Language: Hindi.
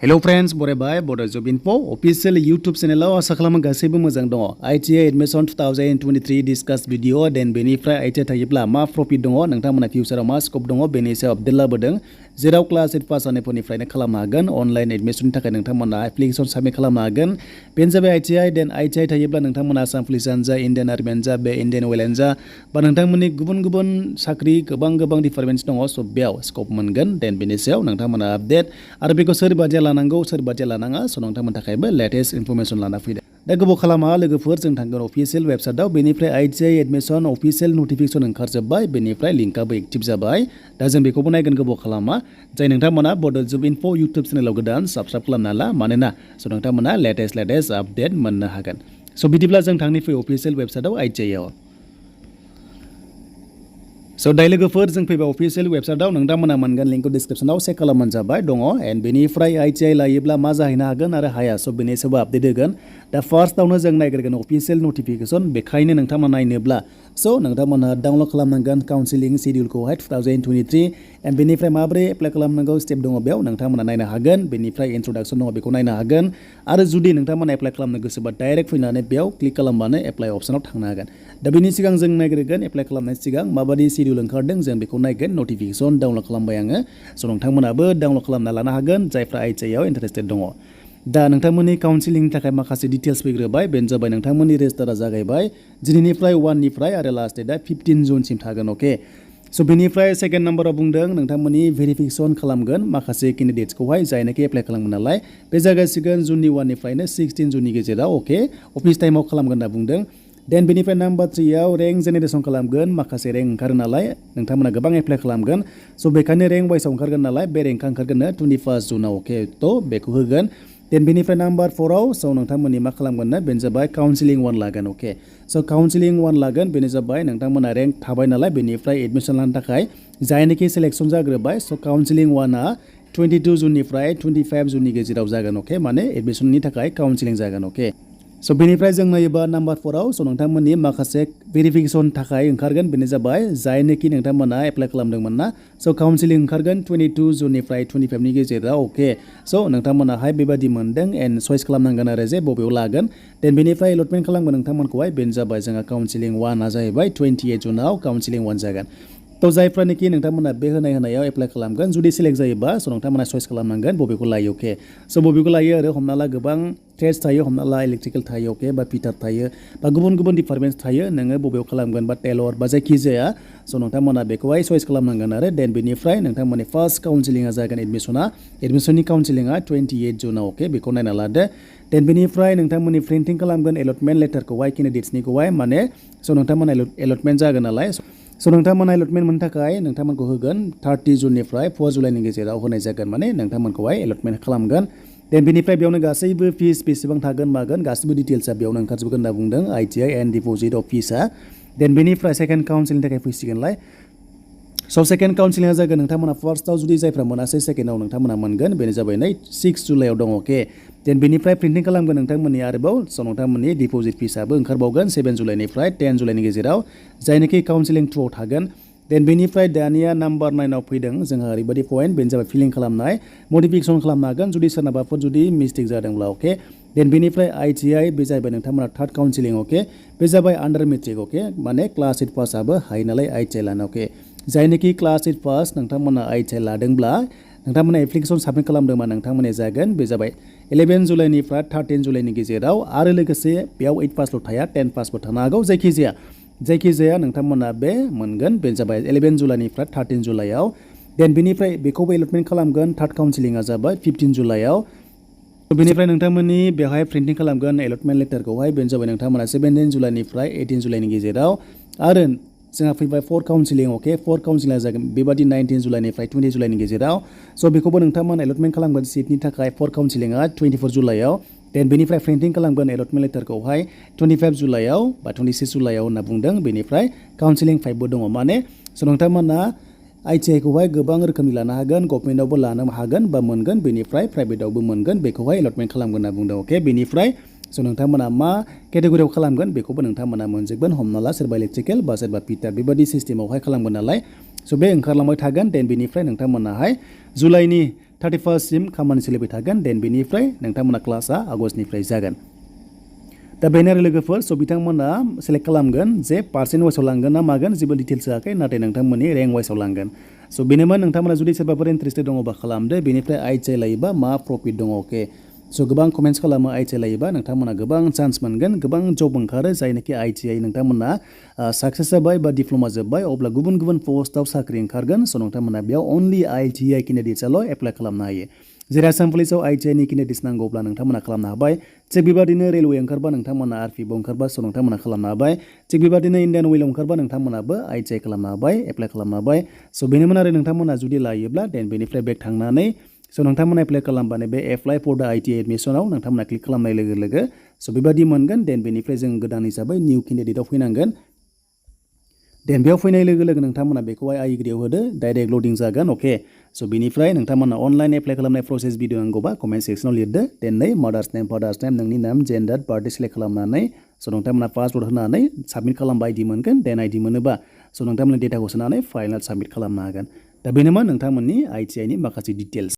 Hello friends, बरायबाय Bodo Job Info official YouTube channel आसा खालामो गासैबो मोजां दङ। ITI admission 2023 discuss video then बेनिफ्राय ITI थायोब्ला मा प्रफिट दङ नोंथांमोना फिउचाराव मा स्कोप दङ बेनि सायाव आपडेट लाबोदों। जेराव क्लास 8 पास जानायफोरनिफ्रायनो खालामनो हागोन अनलाइन एडमिशननि थाखाय नोंथांमोना एप्लिकेशन साबमिट खालामनो हागोन। बेनो जाबाय ITI देन ITI थायोब्ला नोंथांमोना आसाम पुलिसानो जा इन्डियान आर्मियानो जा बे इन्डियान अइलानो जा बा नोंथांमोननि गुबुन साख्रि गोबां डिपार्टमेन्ट्स दङ स' बेयाव स्कोप मोनगोन देन बेनि सायाव नोंथांमोना आपडेट आरो बेखौ सोरबादिया लानांगौ सोरबादिया लानाङा स' नोंथांमोननि थाखायबो लेटेस्ट इनफरमेशन लाना फैदों। दा गोबाव खालामा लोगोफोर जों थांगोन अफिसियेल वेबसाइटआव बेनिफ्राय ITI एडमिशन अफिसियेल नटिफिकेशन ओंखारजोब्बाय बेनिफ्राय लिंकआबो एक्टिभ जाबाय। दा जों बेखौबो नायगोन गोबाव खालामा जाय नोंथांमोना बड' जब इनफो इउटुब चेनेलाव गोदान साबस्क्राइब खालामना ला मानोना स' नोंथांमोना लेटेस्ट आपडेट मोननो हागोन। स' बिदिब्ला जों थांनि फै अफिसियेल वेबसाइटआव ITI आव। स' दायो लोगोफोर जों फैबा अफिसियेल वेबसाइटआव नोंथांमोना मोनगोन लिंकखौ डिसक्रिप्शनाव चेक खालामबानो जाबाय दङ एन्ड बेनिफ्राय ITI लायोब्ला मा जाहैनो हागोन आरो हाया स' बेनि सायाव आपडेट होगोन। दा फार्स्टआवनो जों नायग्रोगोन अफिसियेल नटिफिकेशन बेखायनो नोंथांमोना नायनोब्ला स' नोंथांमोना डाउनलड खालामनांगोन काउन्सिलिं शिडिउलखौहाय 2023 एन्ड बेनिफ्राय माबोरै एप्लाइ खालामनांगौ स्टेप दङ बेयाव नोंथांमोना नायनो हागोन। बेनिफ्राय इन्ट्रडाक्सन दङ बेखौ नायनो हागोन आरो जुदि नोंथांमोना एप्लाइ खालामनो गोसोबा डाइरेक्ट फैनानै बेयाव क्लिक खालामबानो एप्लाइ अपसनाव थांनो हागोन। दा बेनि सिगां जों नायग्रोगोन एप्लाइ खालामनायनि सिगां माबायदि शिडिउल ओंखारदों जों बेखौ नायगोन। नटिफिकेशन डाउनलड खालामबाय आङो स' नोंथांमोनाबो डाउनलड खालामना लानो हागोन जायफ्रा ITI आव इन्टारेस्टेड दङ। दा नोंथांमोननि काउन्सिलिंनि थाखाय माखासे डिटेल्स फैग्रोबाय बेनो जाबाय नोंथांमोननि रेजिस्टारा जागायबाय दिनैनिफ्राय 1 निफ्राय आरो लास्ट डेटआ 15 जुनसिम थागोन अके। स' बेनिफ्राय सेकेन्ड नाम्बाराव बुंदों नोंथांमोननि भेरिफिकेशन खालामगोन माखासे केन्डिडेट्सखौहाय जायनाखि एप्लाइ खालामगोन नालाय बे जागायसिगोन जुननि 1 निफ्रायनो 16 जुननि गेजेराव अके अफिस टाइमाव खालामगोन होनना बुंदों। देन बेनिफ्राय नाम्बार 3 आव रेंक जेनेरेसन खालामगोन माखासे रेंक ओंखारो नालाय नोंथांमोना गोबां एप्लाइ खालामगोन स' बेखायनो रेंक वाइसआव ओंखारगोन नालाय बे रेंकआ ओंखारगोन 21 जुनाव अके थ' बेखौ होगोन। देन बेनिफ्राय नाम्बार 4 आव स' नोंथांमोननि मा खालामगोन बेनो जाबाय काउन्सिलिं 1 लागोन अके स' काउन्सिलिं 1 लागोन बेनो जाबाय नोंथांमोना रेंक थाबाय नालाय बेनिफ्राय एडमिसन लानो थाखाय जायनाखि सिलेक्सन जाग्रोबाय स' काउन्सिलिं 1आ 22 जुननिफ्राय 25 जुननि गेजेराव जागोन अके माने एडमिसननि थाखाय काउन्सिलिं जागोन अके। स' बेनिफ्राय जों नायोबा नाम्बार 4 आव स' नोंथांमोननि माखासे भेरिफिकेशन थाखाय ओंखारगोन बेनो जाबाय जायनाखि नोंथांमोना एप्लाइ खालामदोंमोन ना स' काउन्सिलिं ओंखारगोन 22 जुननिफ्राय 25 नि गेजेराव अके स' नोंथांमोनाहाय बेबायदि मोनदों एन्ड चइस खालामनांगोन आरो जे बबेयाव लागोन। देन बेनिफ्राय एलटमेन्ट खालामगोन नोंथांमोनखौहाय बेनो जाबाय जोंहा काउन्सिलिं 1आ जाहैबाय 28 जुनाव काउन्सिलिं 1 जागोन। थ' जायफ्रानोखि नोंथांमोना बे होनायाव एप्लाइ खालामगोन जुदि सिलेक्ट जायोबा स' नोंथांमोना चइस खालामनांगोन बबेखौ लायो अके स' बबेखौ लायो आरो हमना ला गोबां ट्रेड्स थायो हमना ला इलेक्ट्रिकेल थायो अके बा फिटार थायो बा गुबुन डिपार्टमेन्ट्स थायो नोङो बबेयाव खालामगोन बा टेलर बा जायखि जाया स' नोंथांमोना बेखौहाय चइस खालामनांगोन आरो देन बेनिफ्राय नोंथांमोननि फार्स्ट काउन्सिलिंआ जागोन एडमिसननि काउन्सिलिंआ 28 जुनाव अके बेखौ नायना लादो। देन बेनिफ्राय नोंथांमोननि प्रिन्टिं खालामगोन एलटमेन्ट लेटारखौहाय केन्डिडेट्सनिखौहाय माने स' नोंथांमोना एलटमेन्ट जागोन नालाय स' नोंथांमोना एलटमेन्ट मोननो थाखाय नोंथांमोनखौ होगोन 30 जुननिफ्राय 4 जुलाइनि गेजेराव होनाय जागोन माने नोंथांमोनखौहाय एलटमेन्ट खालामगोन। देन बेनिफ्राय बेयावनो गासैबो फिस बेसेबां थागोन मागोन गासैबो डिटेल्सआ बेयावनो ओंखारजोबगोन होनना बुंदों ITI एन्ड डिप'जिट अफ फिसआ। देन बेनिफ्राय सेकेन्ड काउन्सिलिंनि थाखाय फैसिगोनलाय स' सेकेन्ड काउन्सिलिंआ जागोन नोंथांमोना फार्स्टआव जुदि जायफ्रा मोनासै सेकेन्डआव नोंथांमोना मोनगोन बेनो जाबाय 6 जुलाइआव दङ अके। देन बेनिफ्राय प्रिन्टिं खालामगोन नोंथांमोननि आरोबाव स' नोंथांमोननि डिप'जिट फिसआबो ओंखारबावगोन 7 जुलाइनिफ्राय 10 जुलाइनि गेजेराव जायनाखि काउन्सिलिं 2आव थागोन। देन बेनिफ्राय दानिया नाम्बार 9 आव फैदों जोंहा ओरैबायदि पइन्ट बेनो जाबाय फिलिं खालामनाय मडिफिकेसन खालामनो हागोन जुदि सोरनाबाफोर जुदि मिस्टेक जादोंब्ला अके। देन बेनिफ्राय ITI बे जाहैबाय नोंथांमोना थार्ड काउन्सिलिं अके बे जाबाय आन्डार मेट्रिक अके माने क्लास 8 पासआबो हायो नालाय ITI लानो अके जायनाखि क्लास 8 पास नोंथांमोना ITI लादोंब्ला नोंथांमोना एप्लिकेसन साबमिट खालामदोंबा नोंथांमोना जागोन बे जाबाय 11 जुलाइनिफ्राय 13 जुलाइनि गेजेराव आरो लोगोसे बेयाव 8 पासल' थाया 10 पासबो थानो हागौ जायखिजाया नोंथांमोना बे मोनगोन बे जाबाय 11 जुलाइनिफ्राय 13 जुलाइआव। देन बेनिफ्राय बेखौबो एलटमेन्ट खालामगोन थार्ड काउन्सिलिंआ जाबाय 15 जुलाइआव। बेनिफ्राय नोंथांमोननि बेवहाय प्रिन्टिं खालामगोन एलटमेन्ट लेटारखौहाय बेनो जाबाय नोंथांमोना 17 जुलाइनिफ्राय 18 जुलाइनि गेजेराव आरो जोंहा फैबाय 4 काउन्सिलिं अके 4 काउन्सिलिंआ जागोन बेबादि 19 जुलाइनिफ्राय 20 जुलाइनि गेजेराव स' बेखौबो नोंथांमोना एलटमेन्ट खालामगोन सिटनि थाखाय 4 काउन्सिलिंआ 24 जुलाइआव। देन बेनिफ्राइ प्रिन्टिं खालामगोन एलटमेन्ट लेटारखौहाय 25 जुलाइआव बा 26 जुलाइआव होनना बुंदों। बेनिफ्राय काउन्सिलिं 5बो दङ माने स' नोंथांमोना ITI खौहाय गोबां रोखोमनि लानो हागोन गभर्नमेन्टआवबो लानो हागोन बा मोनगोन बेनिफ्राय प्राइभेटआवबो मोनगोन बेखौहाय एलटमेन्ट खालामगोन होनना बुंदों अके। बेनिफ्राय स' नोंथांमोना मा केटेगरियाव खालामगोन बेखौबो नोंथांमोना मोनजोबगोन हमना ला सोरबा इलेक्ट्रिकेल बा सोरबा फिटार बेबायदि सिस्टेमावहाय खालामगोन नालाय स' बे ओंखारलांबाय थागोन। देन बेनिफ्राय नोंथांमोनाहाय जुलाइनि 31 सिम खामानि सोलिबाय थागोन देन बेनिफ्राय नोंथांमोना क्लासआ आगष्टनिफ्राय जागोन दा बेनो आरो लोगोफोर स' बिथांमोना सेलेक्ट खालामगोन जे पार्सेन्ट वाइसआव लांगोन ना मागोन जेबो डिटेल्स होआखै नाथाय नोंथांमोननि रेंक वाइसआव लांगोन स' बेनोमोन नोंथांमोना जुदि सोरबाफोर इन्टारेस्टेड दङबा खालामदो बेनिफ्राय ITI लायोबा मा प्रफिट दङ अके स' गोबां कमेन्ट्स खालामो ITI लायोबा नोंथांमोना गोबां चान्स मोनगोन गोबां जब ओंखारो जायनाखि ITI नोंथांमोना साक्सेस जाबाय बा डिप्ल'मा जोब्बाय अब्ला गुबुन गुबुन पस्टआव साख्रि ओंखारगोन स' नोंथांमोना बेयाव अनलि ITI केन्डिडेट्सआल' एप्लाइ खालामनो हायो जेरै आसाम पुलिसाव ITI नि केन्डिडेट्स नांगौब्ला नोंथांमोना खालामनो हाबाय थिग बेबादिनो रेलवे ओंखारबा नोंथांमोना RPF ओंखारबा स' नोंथांमोना खालामनो हाबाय थिग बेबादिनो इन्डियान अइल ओंखारबा नोंथांमोनाबो ITI खालामनो हाबाय एप्लाइ खालामनो हाबाय स' बेनोमोन आरो नोंथांमोना जुदि लायोब्ला देन बेनिफ्राय बेक थांनानै स' नोंथांमोना एप्लाइ खालामबानो बे एप्लाइ फर दा ITI एडमिसनाव नोंथांमोना क्लिक खालामनाय लोगो लोगो स' बेबादि मोनगोन देन बेनिफ्राय जों गोदान हिसाबै निउ केन्डिडेटआव फैनांगोन देन बेयाव फैनाय लोगो लोगो नोंथांमोना बेखौहाय आइग्रियाव होदो डाइरेक्ट लडिं जागोन अके स' बेनिफ्राय नोंथांमोना अनलाइन एप्लाइ खालामनाय प्रसेस भिडिअ नांगौबा कमेन्ट सेक्सनाव लिरदो देन नै मादार्स नेम फादार्स नेम नोंनि नाम जेन्डार बार्थडे सेलेक्ट खालामनानै स' नोंथांमोना पासवर्ड होनानै साबमिट खालामबा ID मोनगोन देन ID मोनोबा स' नोंथांमोननि डेटाखौ सोनानै फाइनाल साबमिट खालामनो हागोन दा बेनोमोन नोंथांमोननि ITI नि माखासे डिटेल्स